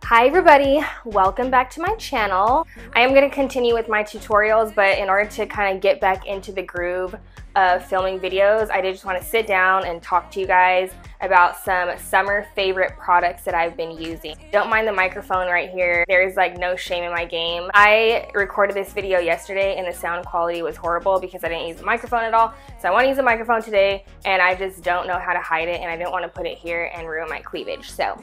Hi everybody, welcome back to my channel. I am going to continue with my tutorials, but in order to kind of get back into the groove of filming videos, I did just want to sit down and talk to you guys about some summer favorite products that I've been using. Don't mind the microphone right here. There's like no shame in my game. I recorded this video yesterday and the sound quality was horrible because I didn't use the microphone at all. So I want to use the microphone today and I just don't know how to hide it and I don't want to put it here and ruin my cleavage. So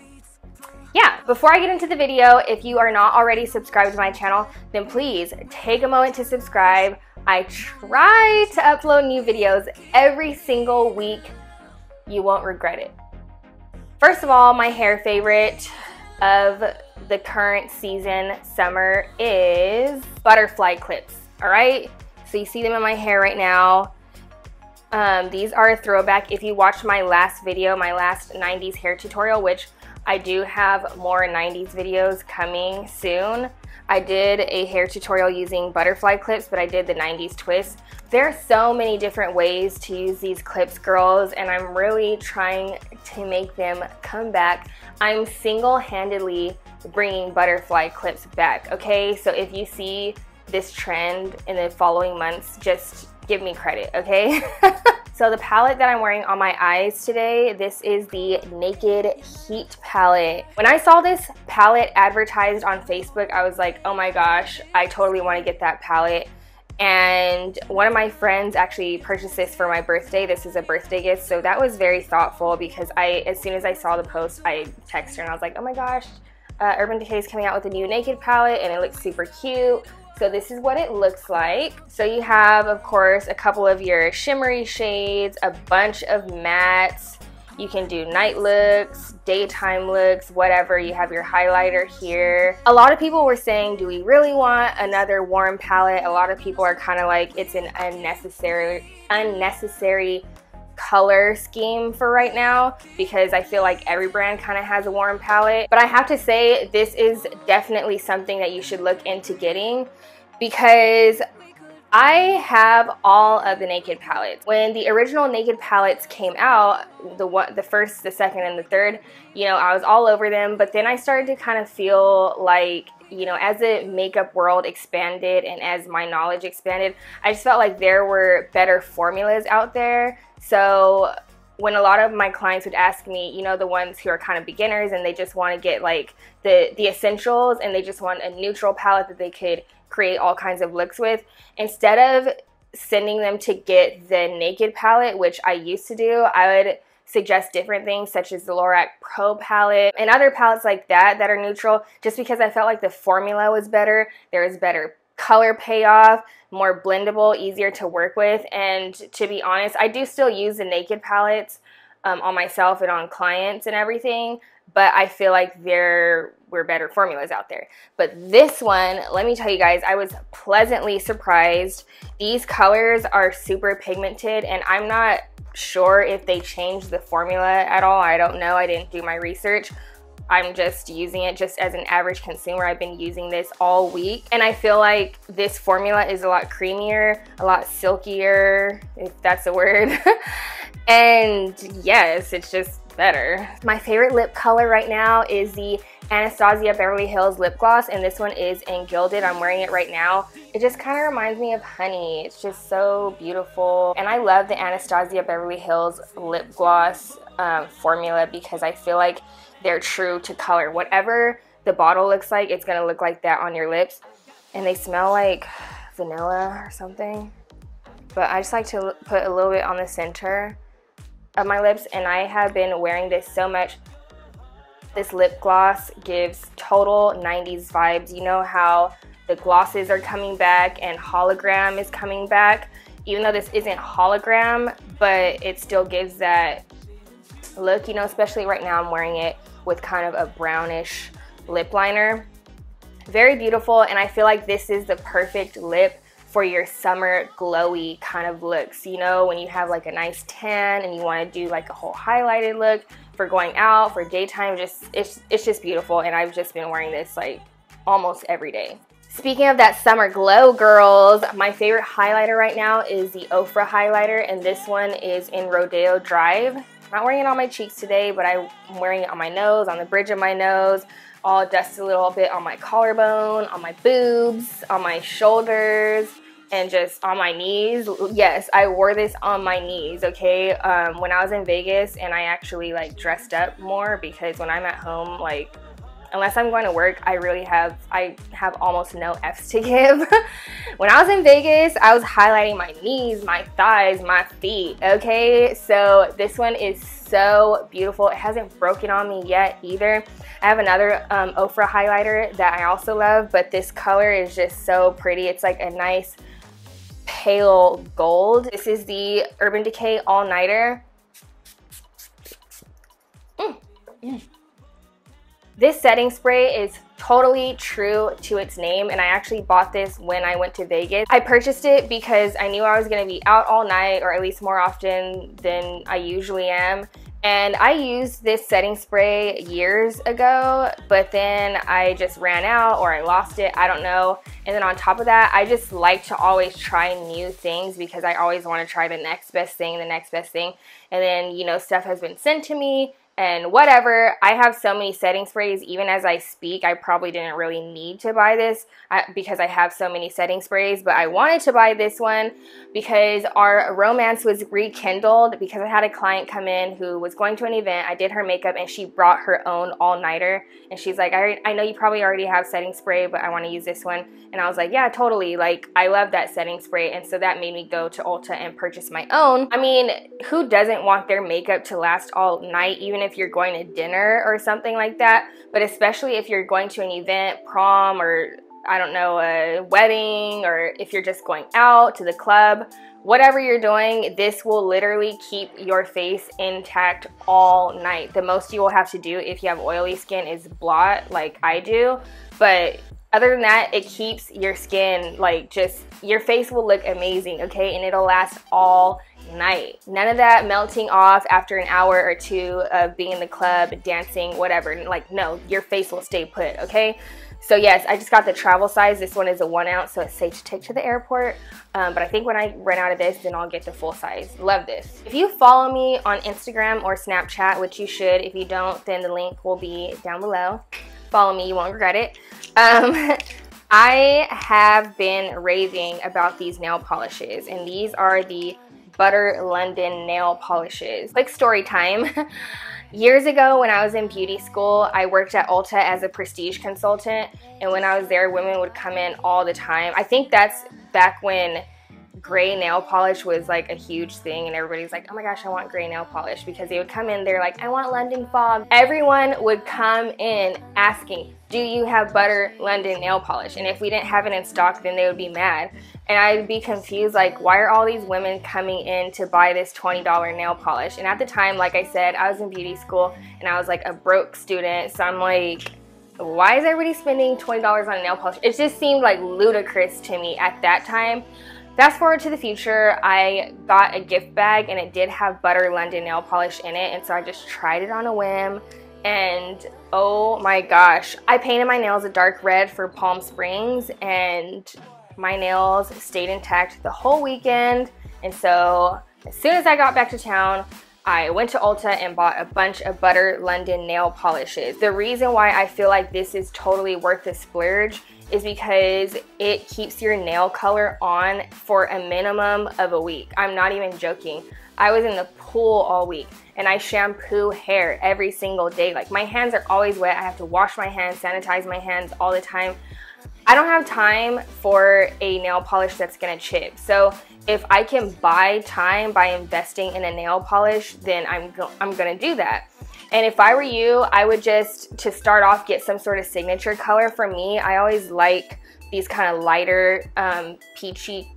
yeah, before I get into the video, if you are not already subscribed to my channel, then please take a moment to subscribe. I try to upload new videos every single week. You won't regret it. First of all, my hair favorite of the current season, summer, is butterfly clips, all right? So you see them in my hair right now. These are a throwback. If you watched my last video, my last 90s hair tutorial, which I do have more 90s videos coming soon. I did a hair tutorial using butterfly clips, but I did the 90s twist. There are so many different ways to use these clips, girls, and I'm really trying to make them come back. I'm single-handedly bringing butterfly clips back, okay? So if you see this trend in the following months, just give me credit, okay? So the palette that I'm wearing on my eyes today, this is the Naked Heat palette. When I saw this palette advertised on Facebook, I was like, oh my gosh, I totally want to get that palette. And one of my friends actually purchased this for my birthday. This is a birthday gift, so that was very thoughtful because as soon as I saw the post, I texted her and I was like, oh my gosh, Urban Decay is coming out with a new Naked palette and it looks super cute. So this is what it looks like. So you have, of course, a couple of your shimmery shades, a bunch of mattes. You can do night looks, daytime looks, whatever. You have your highlighter here. A lot of people were saying, do we really want another warm palette? A lot of people are kind of like, it's an unnecessary color scheme for right now because I feel like every brand kind of has a warm palette. But I have to say, this is definitely something that you should look into getting because I have all of the Naked palettes. When the original Naked palettes came out, the first, the second, and the third, you know, I was all over them, but then I started to kind of feel like, you know, as the makeup world expanded and as my knowledge expanded, I just felt like there were better formulas out there. So when a lot of my clients would ask me, you know, the ones who are kind of beginners and they just want to get like the essentials and they just want a neutral palette that they could create all kinds of looks with, instead of sending them to get the Naked palette, which I used to do, I would suggest different things such as the Lorac Pro palette and other palettes like that that are neutral, just because I felt like the formula was better. There was better color payoff, more blendable, easier to work with. And to be honest, I do still use the Naked palettes on myself and on clients and everything, but I feel like there were better formulas out there. But this one, let me tell you guys, I was pleasantly surprised. These colors are super pigmented and I'm not sure if they changed the formula at all. I don't know. I didn't do my research. I'm just using it just as an average consumer. I've been using this all week and I feel like this formula is a lot creamier, a lot silkier, if that's a word. And yes, it's just better. My favorite lip color right now is the Anastasia Beverly Hills lip gloss, and this one is in Gilded. I'm wearing it right now. It just kind of reminds me of honey. It's just so beautiful. And I love the Anastasia Beverly Hills lip gloss formula because I feel like they're true to color. Whatever the bottle looks like, it's gonna look like that on your lips. And they smell like vanilla or something. But I just like to put a little bit on the center of my lips, and I have been wearing this so much. This lip gloss gives total 90s vibes. You know how the glosses are coming back and hologram is coming back? Even though this isn't hologram, but it still gives that look, you know, especially right now I'm wearing it with kind of a brownish lip liner. Very beautiful, and I feel like this is the perfect lip for your summer glowy kind of looks. You know, when you have like a nice tan and you want to do like a whole highlighted look for going out, for daytime, it's just beautiful. And I've just been wearing this like almost every day. Speaking of that summer glow, girls, my favorite highlighter right now is the Ofra highlighter, and this one is in Rodeo Drive. not wearing it on my cheeks today, but I'm wearing it on my nose, on the bridge of my nose, all dusted a little bit on my collarbone, on my boobs, on my shoulders, and just on my knees. Yes, I wore this on my knees, okay? When I was in Vegas, and I actually like dressed up more, because when I'm at home, like, unless I'm going to work, I have almost no F's to give. When I was in Vegas, I was highlighting my knees, my thighs, my feet, okay? So this one is so beautiful. It hasn't broken on me yet either. I have another Ofra highlighter that I also love, but this color is just so pretty. It's like a nice pale gold. This is the Urban Decay All Nighter. This setting spray is totally true to its name, and I actually bought this when I went to Vegas. I purchased it because I knew I was going to be out all night, or at least more often than I usually am. And I used this setting spray years ago, but then I just ran out, or I lost it, I don't know. And then on top of that, I just like to always try new things, because I always want to try the next best thing, And then, you know, stuff has been sent to me, and whatever. I have so many setting sprays. Even as I speak, I probably didn't really need to buy this because I have so many setting sprays, but I wanted to buy this one because our romance was rekindled, because I had a client come in who was going to an event. I did her makeup, and she brought her own all-nighter, and she's like, I know you probably already have setting spray, but I want to use this one. And I was like, yeah, totally. Like, I love that setting spray. And so that made me go to Ulta and purchase my own. I mean, who doesn't want their makeup to last all night, even if you're going to dinner or something like that? But especially if you're going to an event, prom, or I don't know, a wedding, or if you're just going out to the club, whatever you're doing, this will literally keep your face intact all night. The most you will have to do if you have oily skin is blot, like I do. But other than that, it keeps your skin, like, just, your face will look amazing, okay? And it'll last all night. None of that melting off after an hour or two of being in the club, dancing, whatever. Like, no, your face will stay put, okay? So yes, I just got the travel size. This one is a 1 ounce, so it's safe to take to the airport. But I think when I run out of this, then I'll get the full size. Love this. If you follow me on Instagram or Snapchat, which you should, if you don't, then the link will be down below. Follow me, you won't regret it. I have been raving about these nail polishes, and these are the Butter London nail polishes. Quick story time. Years ago, when I was in beauty school, I worked at Ulta as a prestige consultant, and when I was there, women would come in all the time. I think that's back when gray nail polish was like a huge thing, and everybody's like, oh my gosh, I want gray nail polish, because they would come in, they're like, I want London Fog. Everyone would come in asking, do you have Butter London nail polish? And if we didn't have it in stock, then they would be mad. And I'd be confused, like, why are all these women coming in to buy this $20 nail polish? And at the time, like I said, I was in beauty school, and I was like a broke student, so I'm like, why is everybody spending $20 on a nail polish? It just seemed like ludicrous to me at that time. Fast forward to the future, I got a gift bag, and it did have Butter London nail polish in it, and so I just tried it on a whim, and oh my gosh, I painted my nails a dark red for Palm Springs, and my nails stayed intact the whole weekend. And so as soon as I got back to town, I went to Ulta and bought a bunch of Butter London nail polishes. The reason why I feel like this is totally worth the splurge is because it keeps your nail color on for a minimum of a week. I'm not even joking. I was in the pool all week, and I shampoo hair every single day. Like, my hands are always wet. I have to wash my hands, sanitize my hands all the time. I don't have time for a nail polish that's gonna chip. So if I can buy time by investing in a nail polish, then I'm gonna do that. And if I were you, I would just, to start off, get some sort of signature color. For me, I always like these kind of lighter, peachy,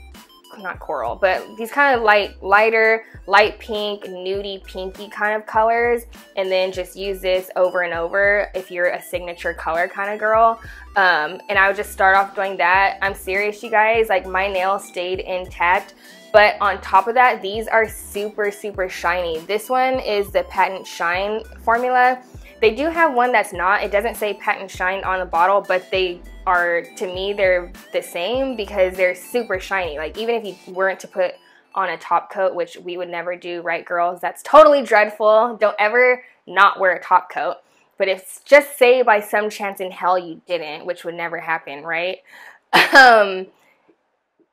not coral, but these kind of lighter, light pink, nudie, pinky kind of colors, and then just use this over and over if you're a signature color kind of girl. And I would just start off doing that. I'm serious, you guys, like, my nails stayed intact. But on top of that, these are super, super shiny. This one is the Patent Shine formula. They do have one that's not. It doesn't say Patent Shine on the bottle, but they are, to me, they're the same because they're super shiny. Like, even if you weren't to put on a top coat, which we would never do, right, girls? That's totally dreadful. Don't ever not wear a top coat. But if just say by some chance in hell you didn't, which would never happen, right?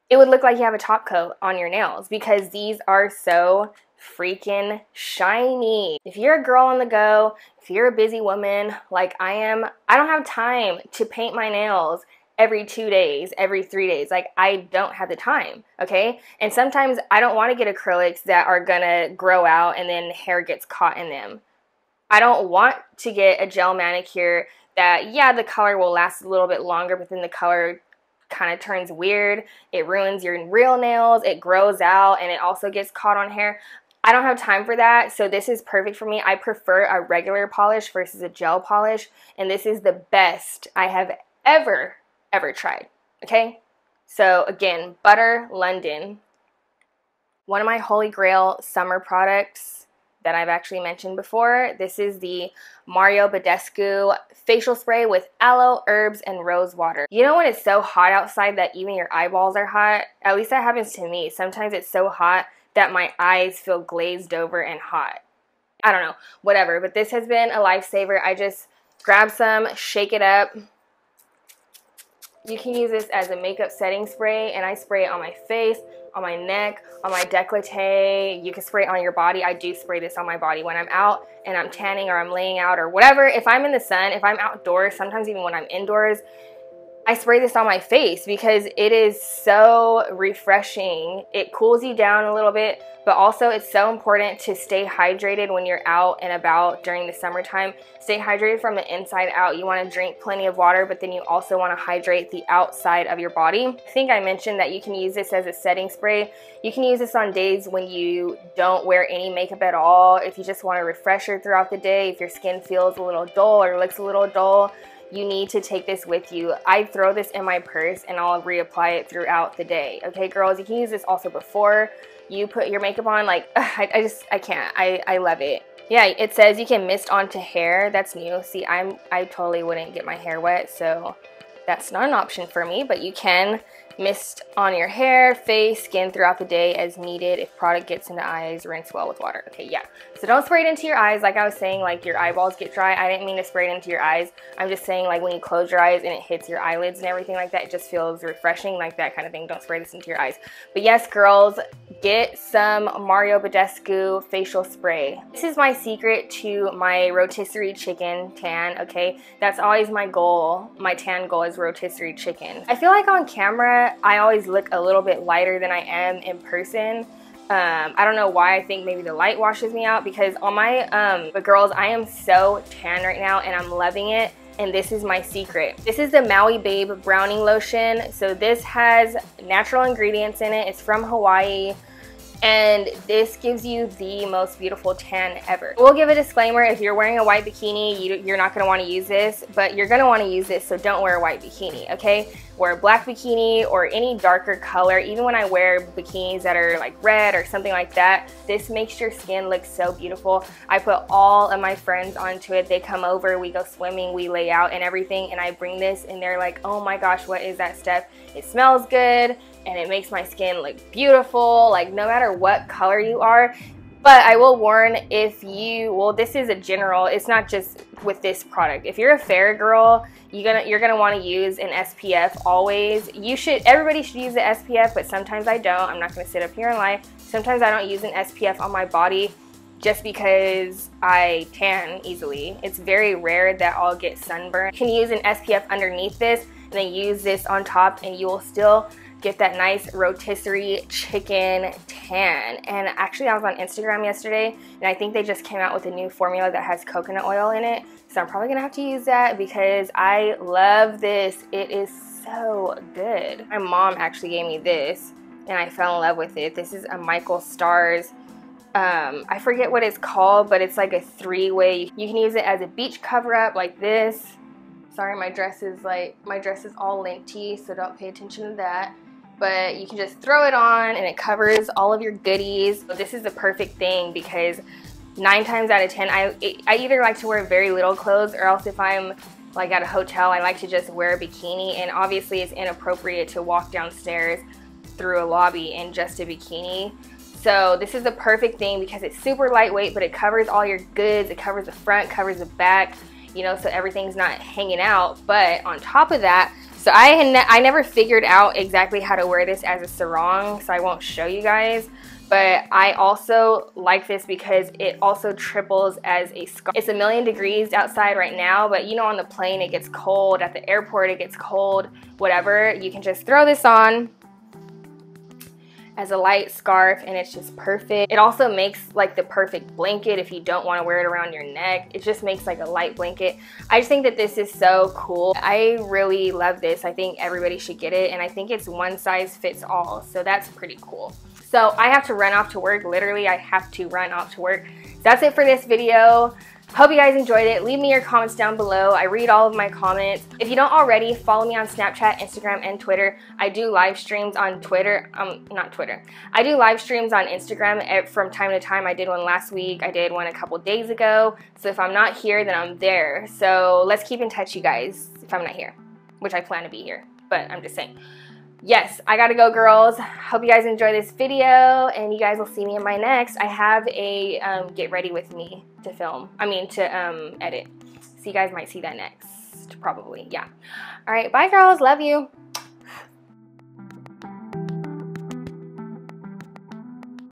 It would look like you have a top coat on your nails because these are so freaking shiny. If you're a girl on the go, if you're a busy woman like I am, I don't have time to paint my nails every 2 days, every 3 days. Like, I don't have the time, okay? And sometimes I don't want to get acrylics that are gonna grow out and then hair gets caught in them. I don't want to get a gel manicure that, yeah, the color will last a little bit longer, but then the color kind of turns weird. It ruins your real nails. It grows out and it also gets caught on hair. I don't have time for that, so this is perfect for me. I prefer a regular polish versus a gel polish, and this is the best I have ever tried, okay? So again, Butter London, one of my holy grail summer products that I've actually mentioned before. This is the Mario Badescu facial spray with aloe, herbs, and rose water. You know when it's so hot outside that even your eyeballs are hot? At least that happens to me. Sometimes it's so hot that my eyes feel glazed over and hot. I don't know, whatever. But this has been a lifesaver. I just grab some, shake it up. You can use this as a makeup setting spray, and I spray it on my face, on my neck, on my décolleté. You can spray it on your body. I do spray this on my body when I'm out and I'm tanning or I'm laying out or whatever. If I'm in the sun, if I'm outdoors, sometimes even when I'm indoors, I spray this on my face because it is so refreshing. It cools you down a little bit, but also it's so important to stay hydrated when you're out and about during the summertime. Stay hydrated from the inside out. You want to drink plenty of water, but then you also want to hydrate the outside of your body. I think I mentioned that you can use this as a setting spray. You can use this on days when you don't wear any makeup at all. If you just want a refresher throughout the day, if your skin feels a little dull or looks a little dull, you need to take this with you. I throw this in my purse and I'll reapply it throughout the day. Okay, girls, you can use this also before you put your makeup on. Like, I can't. I love it. Yeah, it says you can mist onto hair. That's new. See, I totally wouldn't get my hair wet, so that's not an option for me, but you can mist on your hair, face, skin throughout the day as needed. If product gets into eyes, rinse well with water. Okay, yeah. So don't spray it into your eyes. Like I was saying, like your eyeballs get dry. I didn't mean to spray it into your eyes. I'm just saying, like, when you close your eyes and it hits your eyelids and everything like that, it just feels refreshing, like that kind of thing. Don't spray this into your eyes. But yes, girls, get some Mario Badescu facial spray. This is my secret to my rotisserie chicken tan, okay? That's always my goal. My tan goal is rotisserie chicken. I feel like on camera, I always look a little bit lighter than I am in person. I don't know why. I think maybe the light washes me out because on my, but girls, I am so tan right now and I'm loving it. And this is my secret. This is the Maui Babe Browning Lotion. So this has natural ingredients in it. It's from Hawaii. And this gives you the most beautiful tan ever. We'll give a disclaimer, if you're wearing a white bikini, you're not gonna wanna use this, but you're gonna wanna use this, so don't wear a white bikini, okay? Wear a black bikini or any darker color. Even when I wear bikinis that are like red or something like that, this makes your skin look so beautiful. I put all of my friends onto it. They come over, we go swimming, we lay out and everything, and I bring this and they're like, oh my gosh, what is that stuff? It smells good and it makes my skin look beautiful, like no matter what color you are. But I will warn, if you, well, this is a general, it's not just with this product. If you're a fair girl, you're gonna want to use an SPF always. Everybody should use the SPF, but sometimes I don't. I'm not gonna sit up here and lie. Sometimes I don't use an SPF on my body just because I tan easily. It's very rare that I'll get sunburn. You can use an SPF underneath this and then use this on top and you will still get that nice rotisserie chicken tan. And actually I was on Instagram yesterday and I think they just came out with a new formula that has coconut oil in it. So I'm probably gonna have to use that because I love this. It is so good. My mom actually gave me this and I fell in love with it. This is a Michael Stars. I forget what it's called, but it's like a three-way. You can use it as a beach cover-up like this. Sorry, my dress is all linty, so don't pay attention to that. But you can just throw it on and it covers all of your goodies. So this is the perfect thing because 9 times out of 10, I either like to wear very little clothes or else if I'm like at a hotel, I like to just wear a bikini. And obviously it's inappropriate to walk downstairs through a lobby in just a bikini. So this is the perfect thing because it's super lightweight, but it covers all your goods. It covers the front, covers the back, you know, so everything's not hanging out. But on top of that, so I never figured out exactly how to wear this as a sarong, so I won't show you guys. But I also like this because it also triples as a scarf. It's 1,000,000 degrees outside right now, but you know, on the plane it gets cold, at the airport it gets cold, whatever. You can just throw this on as a light scarf and it's just perfect. It also makes like the perfect blanket if you don't want to wear it around your neck. It just makes like a light blanket. I just think that this is so cool. I really love this. I think everybody should get it, and I think it's one size fits all, so that's pretty cool. So I have to run off to work. Literally, I have to run off to work. So that's it for this video. Hope you guys enjoyed it. Leave me your comments down below. I read all of my comments. If you don't already, follow me on Snapchat, Instagram, and Twitter. I do live streams on Twitter. Not Twitter. I do live streams on Instagram from time to time. I did one last week. I did one a couple days ago. So if I'm not here, then I'm there. So let's keep in touch, you guys, if I'm not here, which I plan to be here, but I'm just saying. Yes, I gotta go, girls. Hope you guys enjoy this video, and you guys will see me in my next. I have a get ready with me to film. To edit. So you guys might see that next, probably. Yeah. All right, bye, girls. Love you.